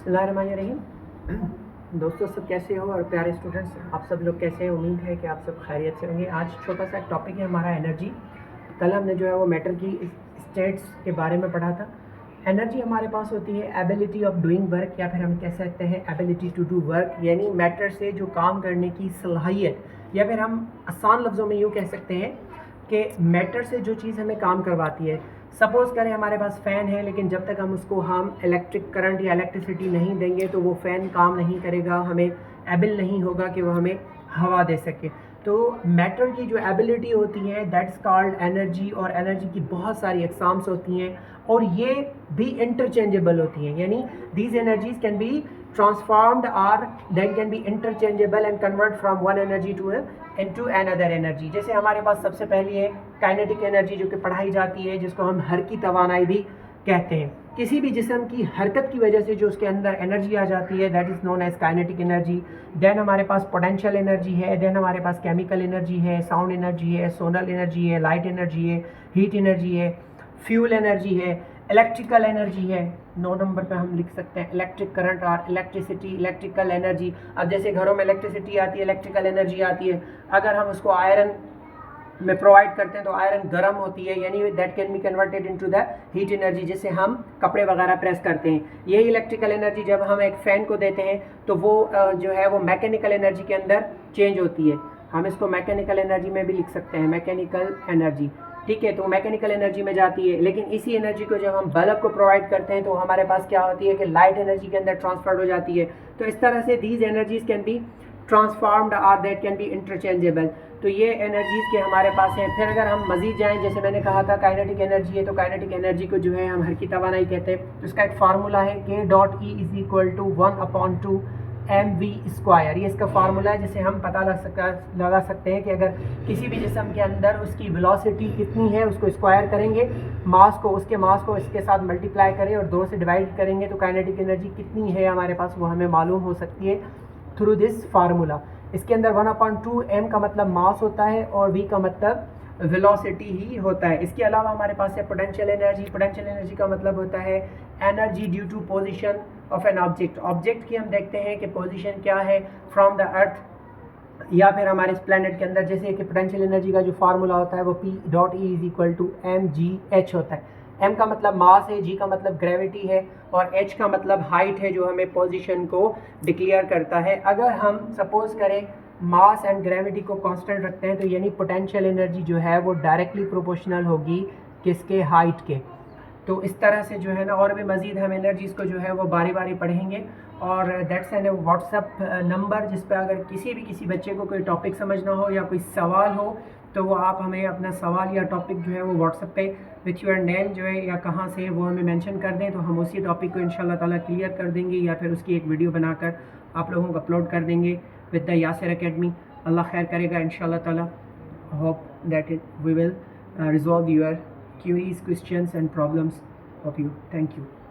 बिस्मिल्लाहिर्रहमानिर्रहीम। दोस्तों सब कैसे हो और प्यारे स्टूडेंट्स आप सब लोग कैसे हैं? उम्मीद है कि आप सब खैरियत से होंगे। आज छोटा सा टॉपिक है हमारा एनर्जी। कल हमने जो है वो मैटर की स्टेट्स के बारे में पढ़ा था। एनर्जी हमारे पास होती है एबिलिटी ऑफ डूइंग वर्क, या फिर हम कह सकते हैं एबिलिटी टू डू वर्क, यानी मैटर से जो काम करने की सलाहियत, या फिर हम आसान लफ्ज़ों में यूँ कह सकते हैं कि मैटर से जो चीज़ हमें काम करवाती है। सपोज़ करें हमारे पास फ़ैन है, लेकिन जब तक हम उसको हम इलेक्ट्रिक करंट या इलेक्ट्रिसिटी नहीं देंगे तो वो फ़ैन काम नहीं करेगा, हमें एबल नहीं होगा कि वो हमें हवा दे सके। तो मैटर की जो एबिलिटी होती है दैट्स कॉल्ड एनर्जी, और एनर्जी की बहुत सारी अक़साम्स होती हैं और ये भी इंटरचेंजेबल होती हैं, यानी these energies can be transformed or then can be interchangeable and convert from one energy to into another energy। जैसे हमारे पास सबसे पहली है काइनेटिक एनर्जी, जो कि पढ़ाई जाती है, जिसको हम हरकी तवानाई भी कहते हैं। किसी भी जिस्म की हरकत की वजह से जो उसके अंदर एनर्जी आ जाती है that is known as kinetic energy. Then हमारे पास पोटेंशियल एनर्जी है, देन हमारे पास केमिकल एनर्जी है, साउंड एनर्जी है, सोनल एनर्जी है, लाइट एनर्जी है, हीट एनर्जी है, फ्यूल एनर्जी है, इलेक्ट्रिकल एनर्जी है। 9 नंबर पे हम लिख सकते हैं इलेक्ट्रिक करंट और इलेक्ट्रिसिटी, इलेक्ट्रिकल एनर्जी। अब जैसे घरों में इलेक्ट्रिसिटी आती है, इलेक्ट्रिकल एनर्जी आती है, अगर हम उसको आयरन में प्रोवाइड करते हैं तो आयरन गर्म होती है, यानी that can be converted into the heat energy, जिससे हम कपड़े वगैरह प्रेस करते हैं। यही इलेक्ट्रिकल एनर्जी जब हम एक फ़ैन को देते हैं तो वो जो है वो मैकेनिकल एनर्जी के अंदर चेंज होती है। हम इसको मैकेनिकल एनर्जी में भी लिख सकते हैं, मैकेनिकल एनर्जी, ठीक है। तो मैकेनिकल एनर्जी में जाती है, लेकिन इसी एनर्जी को जब हम बल्ब को प्रोवाइड करते हैं तो हमारे पास क्या होती है कि लाइट एनर्जी के अंदर ट्रांसफर हो जाती है। तो इस तरह से these energies can be transformed और दैट कैन बी इंटरचेंजेबल। तो ये एनर्जीज के हमारे पास हैं। फिर अगर हम मजीद जाएं, जैसे मैंने कहा था काइनेटिक एनर्जी है, तो काइनेटिक एनर्जी को जो है हम हरकी तवानाई कहते हैं। तो इसका एक फार्मूला है K.E = 1/2 mv²। ये इसका फार्मूला है, जिसे हम पता लगा सकते हैं कि अगर किसी भी जिस्म के अंदर उसकी वेलोसिटी कितनी है, उसको स्क्वायर करेंगे, उसके मास को इसके साथ मल्टीप्लाई करें और 2 से डिवाइड करेंगे तो काइनेटिक एनर्जी कितनी है हमारे पास वो हमें मालूम हो सकती है थ्रू दिस फार्मूला। इसके अंदर 1/2 m का मतलब मास होता है और v का मतलब वेलोसिटी ही होता है। इसके अलावा हमारे पास है पोटेंशियल एनर्जी। पोटेंशियल एनर्जी का मतलब होता है energy due to position of an object. Object की हम देखते हैं कि पोजीशन क्या है फ्रॉम द अर्थ या फिर हमारे इस प्लेनेट के अंदर। जैसे कि पोटेंशियल एनर्जी का जो फार्मूला होता है वो P.E = mgh होता है। m का मतलब मास है, g का मतलब ग्रेविटी है और h का मतलब हाइट है, जो हमें पोजीशन को डिक्लेयर करता है। अगर हम सपोज करें मास एंड ग्रेविटी को कांस्टेंट रखते हैं तो यानी पोटेंशियल एनर्जी जो है वो डायरेक्टली प्रोपोर्शनल होगी किसके, हाइट के। तो इस तरह से जो है ना, और भी मज़ीद हम एनर्जीज़ को जो है वो बारी बारी पढ़ेंगे। और दैट्स एन व्हाट्सअप नंबर, जिस पर अगर किसी बच्चे को कोई टॉपिक समझना हो या कोई सवाल हो तो वो आप हमें अपना सवाल या टॉपिक जो है वो व्हाट्सअप पे विथ योर नेम जो है या कहाँ से वो हमें मेंशन कर दें, तो हम उसी टॉपिक को इंशाल्लाह ताला क्लियर कर देंगे या फिर उसकी एक वीडियो बनाकर आप लोगों को अपलोड कर देंगे विद द यासिर अकेडमी। अल्लाह खैर करेगा इंशाल्लाह ताला। Hope that we will resolve your queries, questions and problems of you. Thank you.